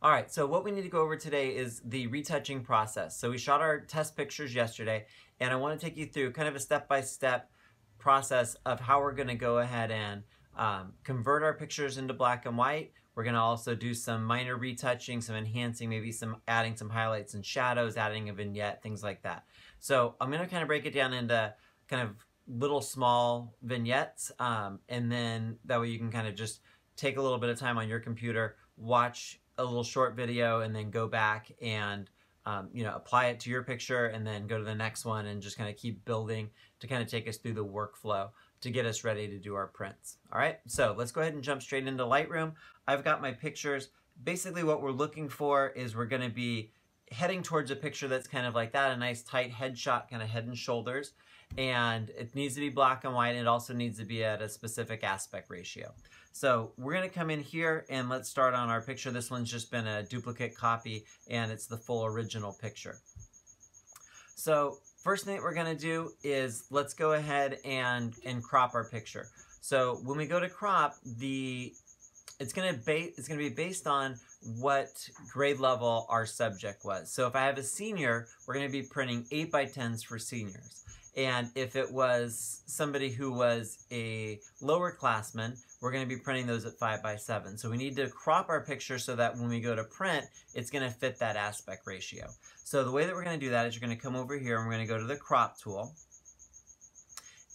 All right, so what we need to go over today is the retouching process. So we shot our test pictures yesterday, and I want to take you through kind of a step-by-step process of how we're going to go ahead and convert our pictures into black and white. We're going to also do some minor retouching, some enhancing, maybe some adding some highlights and shadows, adding a vignette, things like that. So I'm going to kind of break it down into kind of little small vignettes, and then that way you can kind of just take a little bit of time on your computer, watch a little short video, and then go back and apply it to your picture, and then go to the next one and just kind of keep building to kind of take us through the workflow to get us ready to do our prints. All right, so let's go ahead and jump straight into Lightroom. I've got my pictures. Basically what we're looking for is we're going to be heading towards a picture that's kind of like that, a nice tight headshot, kind of head and shoulders, and it needs to be black and white, and it also needs to be at a specific aspect ratio. So we're going to come in here and let's start on our picture. This one's just been a duplicate copy and it's the full original picture. So first thing that we're going to do is let's go ahead and crop our picture. So when we go to crop, it's going to be based on what grade level our subject was. So if I have a senior, we're going to be printing 8x10s for seniors. And if it was somebody who was a lower classman, we're going to be printing those at 5x7. So we need to crop our picture so that when we go to print, it's going to fit that aspect ratio. So the way that we're going to do that is you're going to come over here and we're going to go to the crop tool.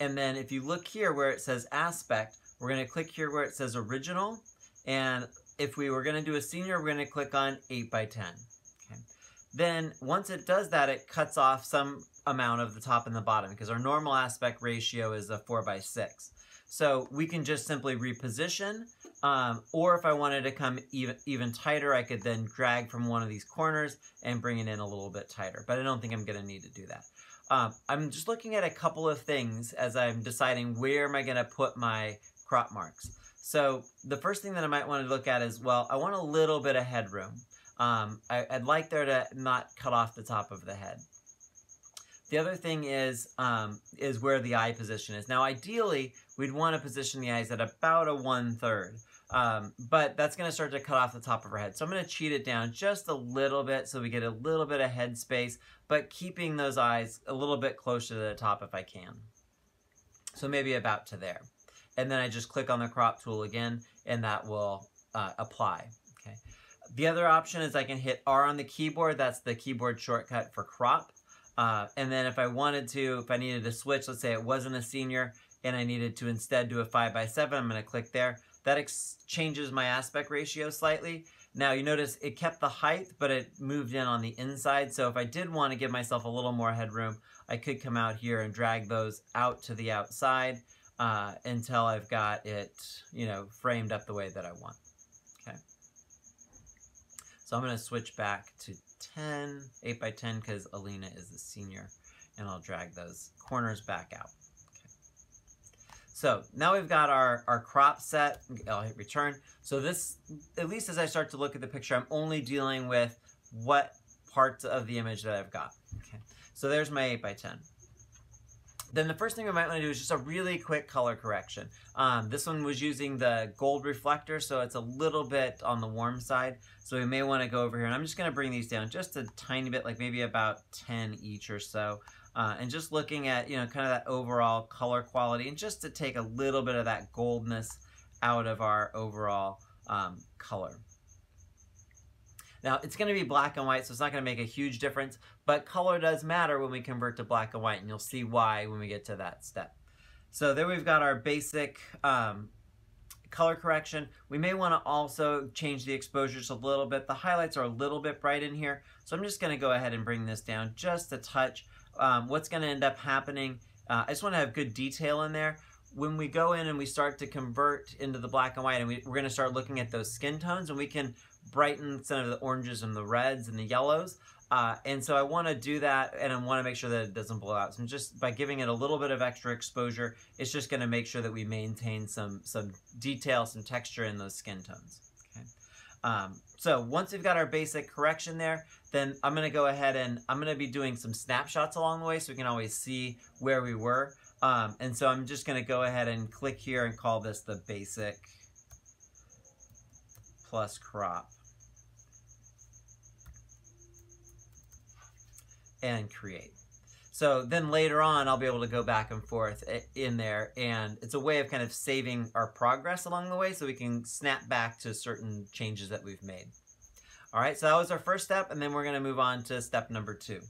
And then if you look here where it says aspect, we're going to click here where it says original. And if we were going to do a senior, we're going to click on 8x10. Okay. Then once it does that, it cuts off some amount of the top and the bottom because our normal aspect ratio is a 4x6. So we can just simply reposition, or if I wanted to come even tighter, I could then drag from one of these corners and bring it in a little bit tighter, but I don't think I'm going to need to do that. I'm just looking at a couple of things as I'm deciding where am I going to put my crop marks. So the first thing that I might want to look at is, well, I want a little bit of headroom. I'd like there to not cut off the top of the head. The other thing is where the eye position is. Now, ideally, we'd want to position the eyes at about a 1/3, but that's going to start to cut off the top of our head. So I'm going to cheat it down just a little bit so we get a little bit of head space, but keeping those eyes a little bit closer to the top if I can. So maybe about to there. And then I just click on the crop tool again, and that will apply. Okay. The other option is I can hit R on the keyboard. That's the keyboard shortcut for crop. And then if I needed to switch, let's say it wasn't a senior and I needed to instead do a 5x7, I'm going to click there. That changes my aspect ratio slightly. Now you notice it kept the height, but it moved in on the inside. So if I did want to give myself a little more headroom, I could come out here and drag those out to the outside until I've got it, framed up the way that I want. Okay. So I'm going to switch back to 8x10 because Alina is the senior, and I'll drag those corners back out. Okay. So now we've got our crop set. I'll hit return. So this, at least as I start to look at the picture, I'm only dealing with what parts of the image that I've got. Okay. So there's my 8x10. Then the first thing we might want to do is just a really quick color correction. This one was using the gold reflector, so it's a little bit on the warm side. So we may want to go over here, and I'm just going to bring these down just a tiny bit, like maybe about 10 each or so. And just looking at, kind of that overall color quality, and just to take a little bit of that goldness out of our overall color. Now, it's going to be black and white, so it's not going to make a huge difference, but color does matter when we convert to black and white, and you'll see why when we get to that step. So there we've got our basic color correction. We may want to also change the exposures a little bit. The highlights are a little bit bright in here, so I'm just going to go ahead and bring this down just a touch. What's going to end up happening, I just want to have good detail in there. When we go in and we start to convert into the black and white, and we're going to start looking at those skin tones, and we can brighten some of the oranges and the reds and the yellows. And so I want to do that, and I want to make sure that it doesn't blow out. So just by giving it a little bit of extra exposure, it's just going to make sure that we maintain some detail, some texture in those skin tones. Okay. So once we've got our basic correction there, then I'm going to go ahead and I'm going to be doing some snapshots along the way so we can always see where we were. And so I'm just going to go ahead and click here and call this the basic plus crop. and create. So then later on, I'll be able to go back and forth in there, and it's a way of kind of saving our progress along the way so we can snap back to certain changes that we've made. All right, so that was our first step, and then we're going to move on to step number 2.